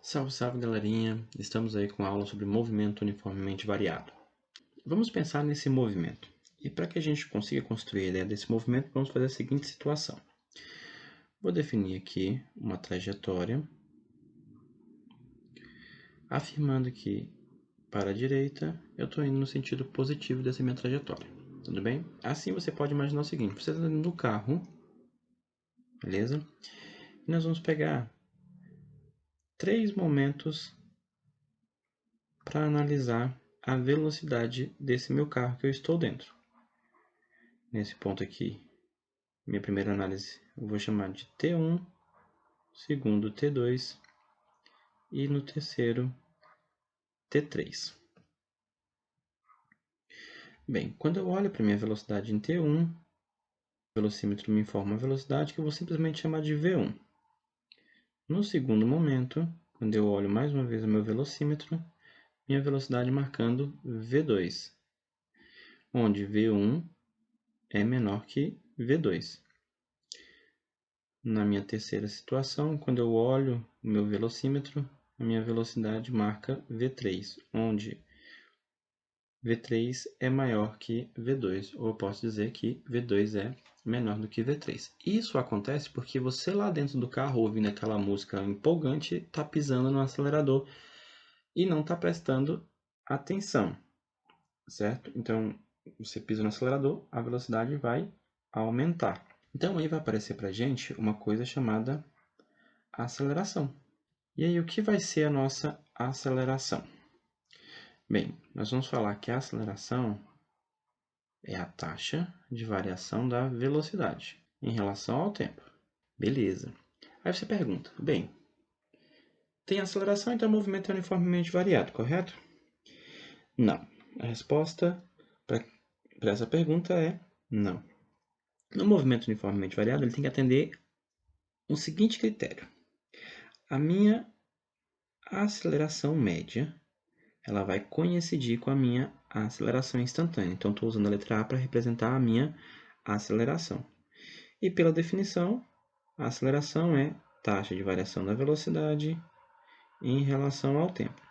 Salve, salve galerinha! Estamos aí com a aula sobre movimento uniformemente variado. Vamos pensar nesse movimento. E para que a gente consiga construir a ideia desse movimento, vamos fazer a seguinte situação. Vou definir aqui uma trajetória, afirmando que para a direita eu estou indo no sentido positivo dessa minha trajetória. Tudo bem? Assim você pode imaginar o seguinte, você está dentro do carro, beleza? E nós vamos pegar 3 momentos para analisar a velocidade desse meu carro que eu estou dentro. Nesse ponto aqui, minha primeira análise eu vou chamar de T1, segundo T2 e no terceiro T3. Bem, quando eu olho para minha velocidade em T1, o velocímetro me informa a velocidade que eu vou simplesmente chamar de V1. No segundo momento, quando eu olho mais uma vez o meu velocímetro, minha velocidade marcando V2, onde V1 é menor que V2. Na minha terceira situação, quando eu olho o meu velocímetro, a minha velocidade marca V3, onde V3 é maior que V2, ou eu posso dizer que V2 é menor do que V3. Isso acontece porque você lá dentro do carro, ouvindo aquela música empolgante, está pisando no acelerador e não está prestando atenção, certo? Então, você pisa no acelerador, a velocidade vai aumentar. Então, aí vai aparecer para a gente uma coisa chamada aceleração. E aí, o que vai ser a nossa aceleração? Bem, nós vamos falar que a aceleração é a taxa de variação da velocidade em relação ao tempo. Beleza. Aí você pergunta, bem, tem aceleração, então o movimento é uniformemente variado, correto? Não. A resposta para essa pergunta é não. No movimento uniformemente variado, ele tem que atender o seguinte critério. A minha aceleração média, ela vai coincidir com a minha aceleração instantânea. Então, estou usando a letra A para representar a minha aceleração. E pela definição, a aceleração é taxa de variação da velocidade em relação ao tempo.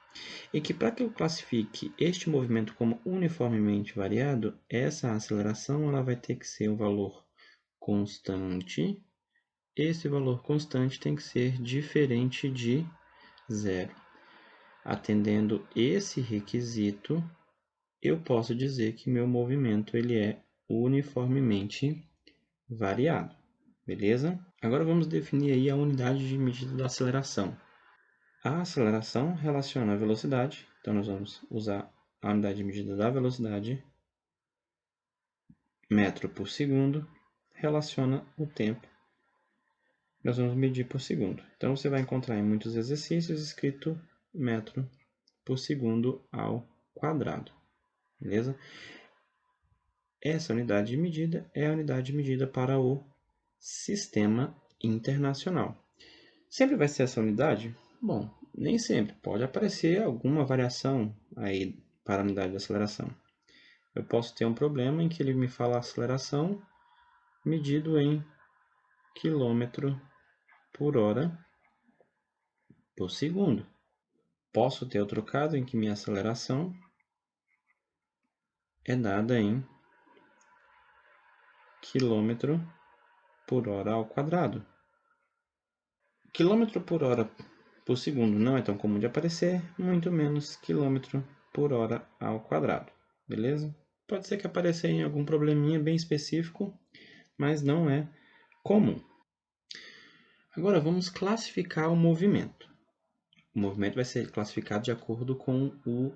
E que para que eu classifique este movimento como uniformemente variado, essa aceleração ela vai ter que ser um valor constante. Esse valor constante tem que ser diferente de zero. Atendendo esse requisito, eu posso dizer que meu movimento ele é uniformemente variado. Beleza? Agora vamos definir aí a unidade de medida da aceleração. A aceleração relaciona a velocidade, então nós vamos usar a unidade de medida da velocidade, metro por segundo, relaciona o tempo, nós vamos medir por segundo. Então você vai encontrar em muitos exercícios escrito metro por segundo ao quadrado, beleza? Essa unidade de medida é a unidade de medida para o sistema internacional. Sempre vai ser essa unidade? Bom, nem sempre. Pode aparecer alguma variação aí para a unidade de aceleração. Eu posso ter um problema em que ele me fala aceleração medido em quilômetro por hora por segundo. Posso ter outro caso em que minha aceleração é dada em quilômetro por hora ao quadrado. Quilômetro por hora por segundo não é tão comum de aparecer, muito menos quilômetro por hora ao quadrado, beleza? Pode ser que apareça em algum probleminha bem específico, mas não é comum. Agora vamos classificar o movimento. O movimento vai ser classificado de acordo com o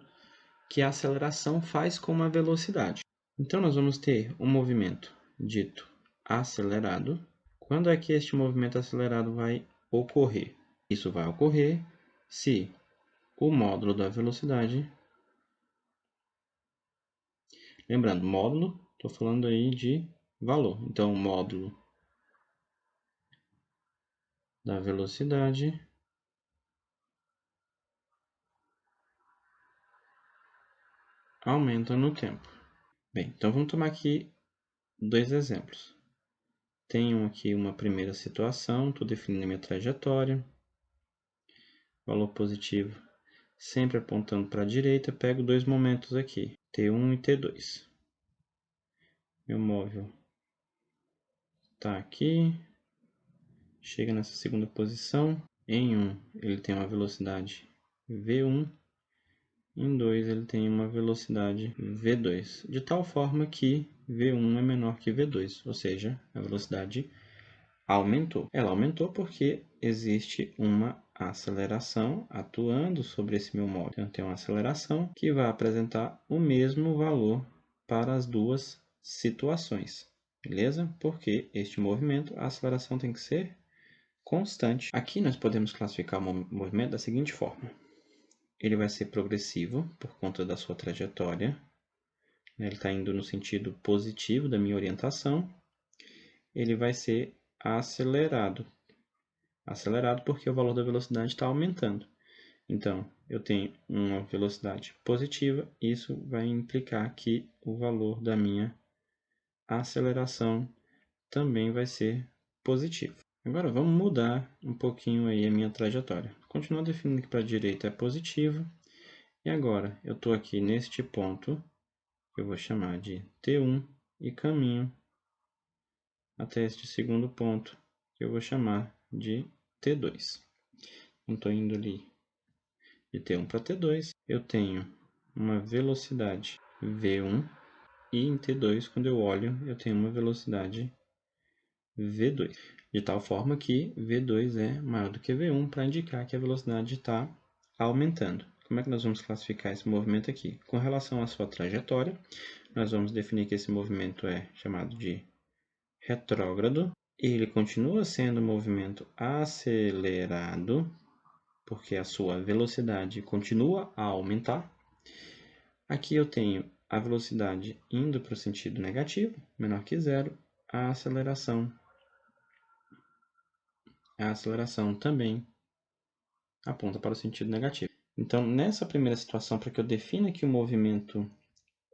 que a aceleração faz com a velocidade. Então nós vamos ter um movimento dito acelerado. Quando é que este movimento acelerado vai ocorrer? Isso vai ocorrer se o módulo da velocidade, lembrando, módulo, estou falando aí de valor. Então, o módulo da velocidade aumenta no tempo. Bem, então vamos tomar aqui 2 exemplos. Tenho aqui uma primeira situação, estou definindo a minha trajetória. valor positivo, sempre apontando para a direita, pego dois momentos aqui, T1 e T2. Meu móvel está aqui, chega nessa segunda posição. Em 1, ele tem uma velocidade V1. Em 2, ele tem uma velocidade V2, de tal forma que V1 é menor que V2, ou seja, a velocidade aumentou. Ela aumentou porque existe uma aceleração atuando sobre esse meu móvel. Então, tem uma aceleração que vai apresentar o mesmo valor para as duas situações, beleza? Porque este movimento, a aceleração tem que ser constante. Aqui nós podemos classificar o movimento da seguinte forma. Ele vai ser progressivo por conta da sua trajetória. Ele está indo no sentido positivo da minha orientação. Ele vai ser acelerado. Acelerado porque o valor da velocidade está aumentando. Então, eu tenho uma velocidade positiva. Isso vai implicar que o valor da minha aceleração também vai ser positivo. Agora, vamos mudar um pouquinho aí a minha trajetória. Continuo definindo que para a direita é positivo. E agora, eu estou aqui neste ponto, que eu vou chamar de T1, e caminho até este segundo ponto, que eu vou chamar de T2. Então, estou indo ali de T1 para T2. Eu tenho uma velocidade V1, e em T2, quando eu olho, eu tenho uma velocidade V2. De tal forma que V2 é maior do que V1, para indicar que a velocidade está aumentando. Como é que nós vamos classificar esse movimento aqui? Com relação à sua trajetória, nós vamos definir que esse movimento é chamado de retrógrado. Ele continua sendo um movimento acelerado, porque a sua velocidade continua a aumentar. Aqui eu tenho a velocidade indo para o sentido negativo, menor que zero, a aceleração também aponta para o sentido negativo. Então, nessa primeira situação, para que eu defina que o movimento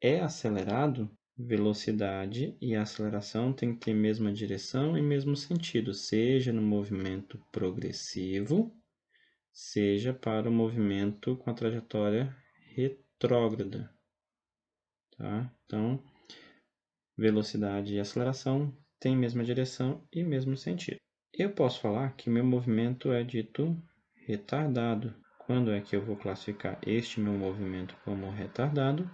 é acelerado, velocidade e aceleração têm que ter mesma direção e mesmo sentido, seja no movimento progressivo, seja para o movimento com a trajetória retrógrada. Tá? Então, velocidade e aceleração têm mesma direção e mesmo sentido. Eu posso falar que meu movimento é dito retardado. Quando é que eu vou classificar este meu movimento como retardado?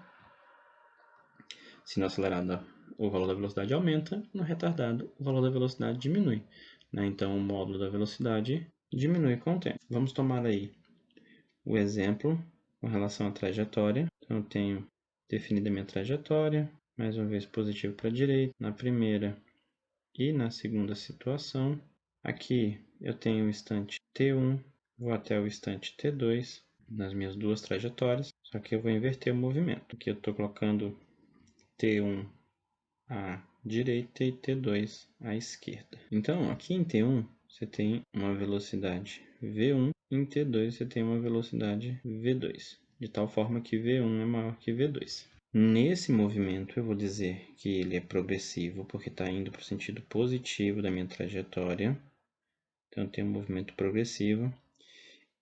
Se no acelerado o valor da velocidade aumenta, no retardado o valor da velocidade diminui. Então, o módulo da velocidade diminui com o tempo. Vamos tomar aí o exemplo com relação à trajetória. Então, eu tenho definida a minha trajetória, mais uma vez positivo para a direita, na primeira e na segunda situação. Aqui eu tenho o instante T1, vou até o instante T2 nas minhas duas trajetórias, só que eu vou inverter o movimento. Aqui eu estou colocando T1 à direita e T2 à esquerda. Então, aqui em T1 você tem uma velocidade V1, em T2 você tem uma velocidade V2, de tal forma que V1 é maior que V2. Nesse movimento eu vou dizer que ele é progressivo, porque está indo para o sentido positivo da minha trajetória. Então, tem um movimento progressivo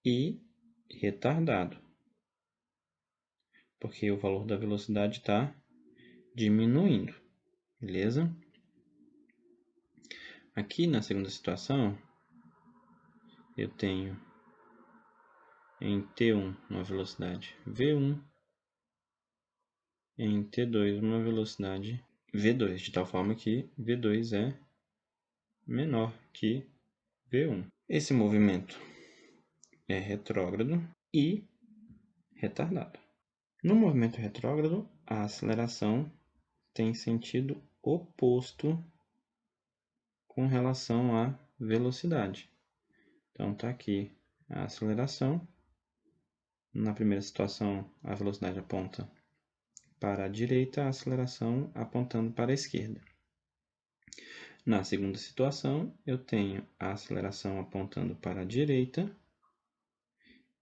e retardado, porque o valor da velocidade está diminuindo, beleza? Aqui na segunda situação, eu tenho em T1 uma velocidade V1, em T2 uma velocidade V2, de tal forma que V2 é menor que V1. Esse movimento é retrógrado e retardado. No movimento retrógrado, a aceleração tem sentido oposto com relação à velocidade. Então, está aqui a aceleração. Na primeira situação, a velocidade aponta para a direita, a aceleração apontando para a esquerda. Na segunda situação, eu tenho a aceleração apontando para a direita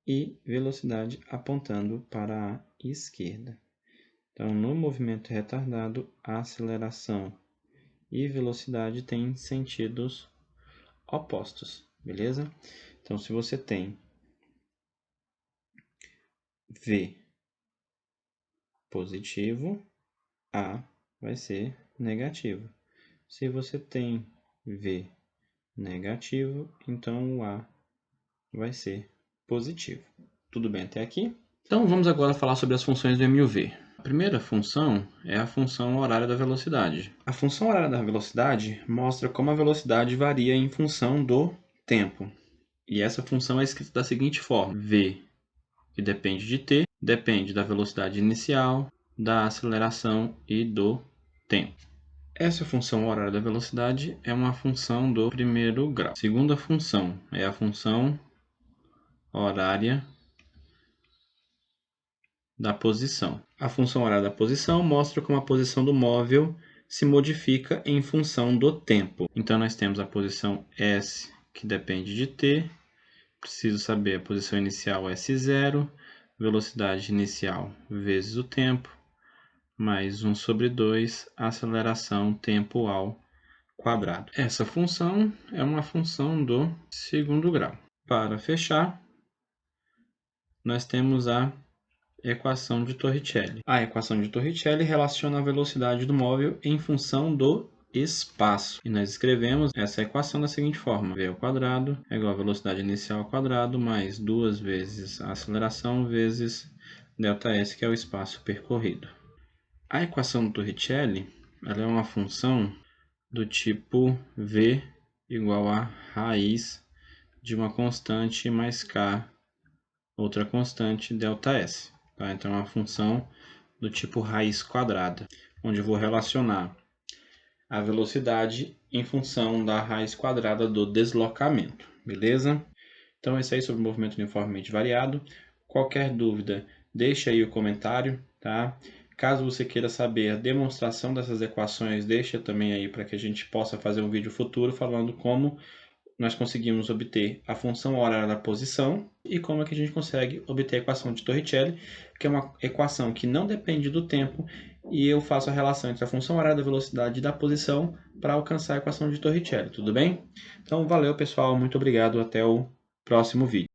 e velocidade apontando para a esquerda. Então, no movimento retardado, a aceleração e velocidade têm sentidos opostos, beleza? Então, se você tem V positivo, A vai ser negativo. Se você tem V negativo, então o A vai ser positivo. Tudo bem até aqui? Então vamos agora falar sobre as funções do M e o V. A primeira função é a função horária da velocidade. A função horária da velocidade mostra como a velocidade varia em função do tempo. E essa função é escrita da seguinte forma: V, que depende de t, depende da velocidade inicial, da aceleração e do tempo. Essa função horária da velocidade é uma função do primeiro grau. A segunda função é a função horária da posição. A função horária da posição mostra como a posição do móvel se modifica em função do tempo. Então, nós temos a posição S, que depende de t. Preciso saber a posição inicial S0, velocidade inicial vezes o tempo, mais 1 sobre 2, aceleração tempo ao quadrado. Essa função é uma função do segundo grau. Para fechar, nós temos a equação de Torricelli. A equação de Torricelli relaciona a velocidade do móvel em função do espaço. E nós escrevemos essa equação da seguinte forma: v ao quadrado é igual a velocidade inicial ao quadrado mais 2 vezes a aceleração vezes ΔS, que é o espaço percorrido. A equação do Torricelli ela é uma função do tipo v igual a raiz de uma constante mais k, outra constante, ΔS. Tá? Então, é uma função do tipo raiz quadrada, onde eu vou relacionar a velocidade em função da raiz quadrada do deslocamento, beleza? Então, é isso aí sobre o movimento uniformemente variado. Qualquer dúvida, deixa aí o comentário, tá? Caso você queira saber a demonstração dessas equações, deixa também aí para que a gente possa fazer um vídeo futuro falando como nós conseguimos obter a função horária da posição e como é que a gente consegue obter a equação de Torricelli, que é uma equação que não depende do tempo, e eu faço a relação entre a função horária da velocidade e da posição para alcançar a equação de Torricelli, tudo bem? Então, valeu pessoal, muito obrigado, até o próximo vídeo.